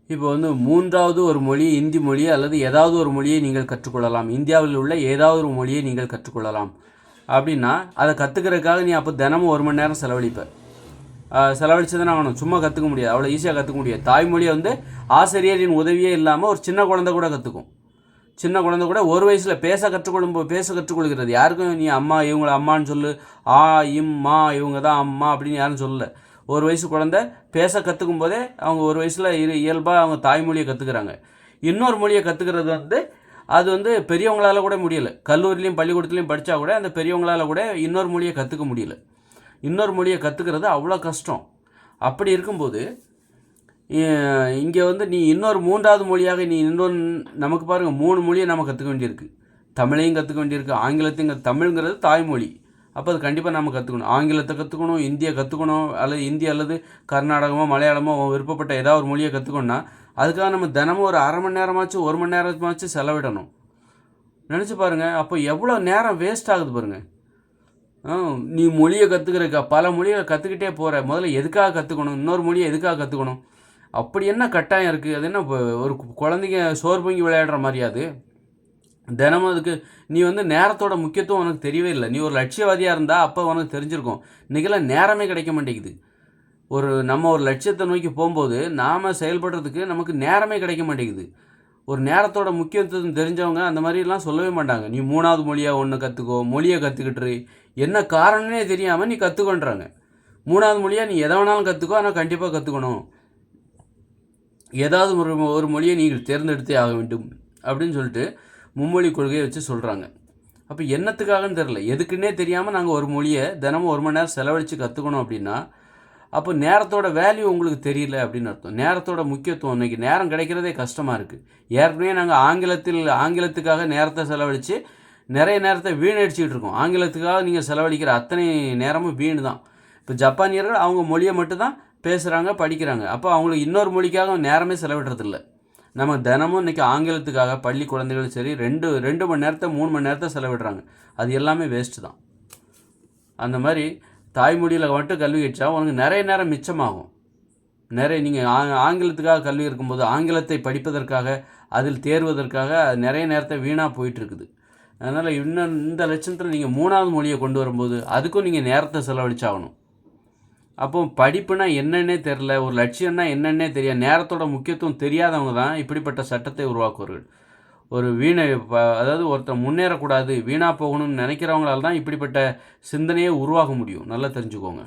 இப்போ வந்து மூன்றாவது ஒரு மொழி இந்தி மொழி அல்லது ஏதாவது ஒரு மொழியை நீங்கள் கற்றுக்கொள்ளலாம். இந்தியாவில் உள்ள ஏதாவது ஒரு மொழியை நீங்கள் கற்றுக்கொள்ளலாம் அப்படின்னா அதை கற்றுக்கிறதுக்காக நீ அப்போ தினமும் 1 மணி நேரம் செலவழிப்ப. செலவழிச்சு தானே ஆகணும். சும்மா கற்றுக்க முடியாது, அவ்வளோ ஈஸியாக கற்றுக்க முடியாது. தாய்மொழியை வந்து ஆசிரியரின் உதவியே இல்லாமல் ஒரு சின்ன குழந்தை கூட கற்றுக்கும். சின்ன குழந்தை கூட ஒரு வயசில் பேச கற்றுக்கொள்கிறது. யாருக்கும் நீ அம்மா இவங்கள அம்மான்னு சொல்லு, ஆ இம் மா இவங்க தான் அம்மா அப்படின்னு யாரும் சொல்லலை. ஒரு வயசு குழந்தை பேச கற்றுக்கும் போதே அவங்க ஒரு வயசில் இயல்பாக அவங்க தாய்மொழியை கற்றுக்குறாங்க. இன்னொரு மொழியை கற்றுக்கிறது வந்து அது வந்து பெரியவங்களால் கூட முடியலை. கல்லூரிலையும் பள்ளிக்கூடத்துலையும் படித்தா கூட அந்த பெரியவங்களால் கூட இன்னொரு மொழியை கற்றுக்க முடியல. இன்னொரு மொழியை கற்றுக்கிறது அவ்வளோ கஷ்டம். அப்படி இருக்கும்போது இங்கே வந்து நீ இன்னொரு 3வது மொழியாக நீ நமக்கு பாருங்கள் 3 மொழியை நம்ம கற்றுக்க வேண்டியிருக்கு. தமிழையும் கற்றுக்க வேண்டியிருக்கு, ஆங்கிலத்தையும். தமிழ்ங்கிறது தாய்மொழி, அப்போ அது கண்டிப்பாக நம்ம கற்றுக்கணும். ஆங்கிலத்தை கற்றுக்கணும், இந்தியை கற்றுக்கணும், அல்லது இந்தி அல்லது கர்நாடகமோ மலையாளமோ விருப்பப்பட்ட ஏதாவது ஒரு மொழியை கற்றுக்கணுன்னா அதுக்காக நம்ம தினமும் ஒரு 1/2 மணி நேரமாச்சும் 1 மணி நேரமாச்சும் செலவிடணும். நினச்சி பாருங்கள், அப்போ எவ்வளோ நேரம் வேஸ்ட் ஆகுது பாருங்கள். நீ மொழியை கற்றுக்கிறக்கா பல மொழியை கற்றுக்கிட்டே போகிற, முதல்ல எதுக்காக கற்றுக்கணும்? இன்னொரு மொழியை எதுக்காக கற்றுக்கணும்? அப்படி என்ன கட்டாயம் இருக்குது? அது என்ன ஒரு குழந்தைங்க சோறு பொங்கி விளையாடுற மாதிரியாது? தினமும் அதுக்கு நீ வந்து நேரத்தோட முக்கியத்துவம் உனக்கு தெரியவே இல்லை. நீ ஒரு லட்சியவாதியாக இருந்தால் அப்போ உனக்கு தெரிஞ்சிருக்கும். இன்றைக்கெல்லாம் நேரமே கிடைக்க மாட்டேங்குது. நம்ம ஒரு லட்சியத்தை நோக்கி போகும்போது நாம் செயல்படுறதுக்கு நமக்கு நேரமே கிடைக்க மாட்டேங்குது. ஒரு நேரத்தோட முக்கியத்துவம் தெரிஞ்சவங்க அந்த மாதிரிலாம் சொல்லவே மாட்டாங்க. நீ 3வது மொழியாக ஒன்று கற்றுக்கோ, மொழியை கற்றுக்கிட்டு என்ன காரணமே தெரியாமல் நீ கற்றுக்கொன்றாங்க. 3வது மொழியாக நீ எதை வேணாலும் கற்றுக்கோ, ஆனால் கண்டிப்பாக கற்றுக்கணும். ஏதாவது ஒரு மொழியை நீங்கள் தேர்ந்தெடுத்தே ஆக வேண்டும் அப்படின்னு சொல்லிட்டு மும்மொழி கொள்கையை வச்சு சொல்கிறாங்க. அப்போ என்னத்துக்காகன்னு தெரில, எதுக்குன்னே தெரியாமல் நாங்கள் ஒரு மொழியை தினமும் 1 மணி நேரம் செலவழித்து கற்றுக்கணும் அப்படின்னா அப்போ நேரத்தோட வேல்யூ உங்களுக்கு தெரியல அப்படின்னு அர்த்தம். நேரத்தோட முக்கியத்துவம் இன்றைக்கி நேரம் கிடைக்கிறதே கஷ்டமாக இருக்குது. ஏற்கனவே நாங்கள் ஆங்கிலத்துக்காக நேரத்தை செலவழித்து நிறைய நேரத்தை வீணடிச்சிக்கிட்டு இருக்கோம். ஆங்கிலத்துக்காக நீங்கள் செலவழிக்கிற அத்தனை நேரமும் வீணு தான். இப்போ ஜப்பானியர்கள் அவங்க மொழியை மட்டும்தான் பேசுகிறாங்க, படிக்கிறாங்க. அப்போ அவங்களுக்கு இன்னொரு மொழிக்காக நேரமே செலவிடுறதில்ல. நம்ம தினமும் இன்றைக்கி ஆங்கிலத்துக்காக பள்ளி குழந்தைகளும் சரி 2 மணி நேரத்தை 3 மணி நேரத்தை செலவிடுறாங்க. அது எல்லாமே வேஸ்ட்டு தான். அந்த மாதிரி தாய்மொழியில் மட்டும் கல்வி கற்றா உனக்கு நிறைய நேரம் மிச்சமாகும். நீங்கள் ஆங்கிலத்துக்காக கல்வி இருக்கும்போது ஆங்கிலத்தை படிப்பதற்காக அதில் தேர்வதற்காக நிறைய நேரத்தை வீணாக போயிட்டுருக்குது. அதனால் இன்னும் இந்த லட்சத்தில் நீங்கள் 3வது மொழியை கொண்டு வரும்போது அதுக்கும் நீங்கள் நேரத்தை செலவழிச்சாகணும். அப்போ படிப்புனா என்னன்னே தெரில, ஒரு லட்சியம்னா என்னன்னே தெரியாது, நேரத்தோட முக்கியத்துவம் தெரியாதவங்க தான் இப்படிப்பட்ட சட்டத்தை உருவாக்குவார்கள். ஒரு அதாவது ஒருத்தர் முன்னேறக்கூடாது, வீணாக போகணும்னு நினைக்கிறவங்களால தான் இப்படிப்பட்ட சிந்தனையே உருவாக முடியும். நல்லா தெரிஞ்சுக்கோங்க.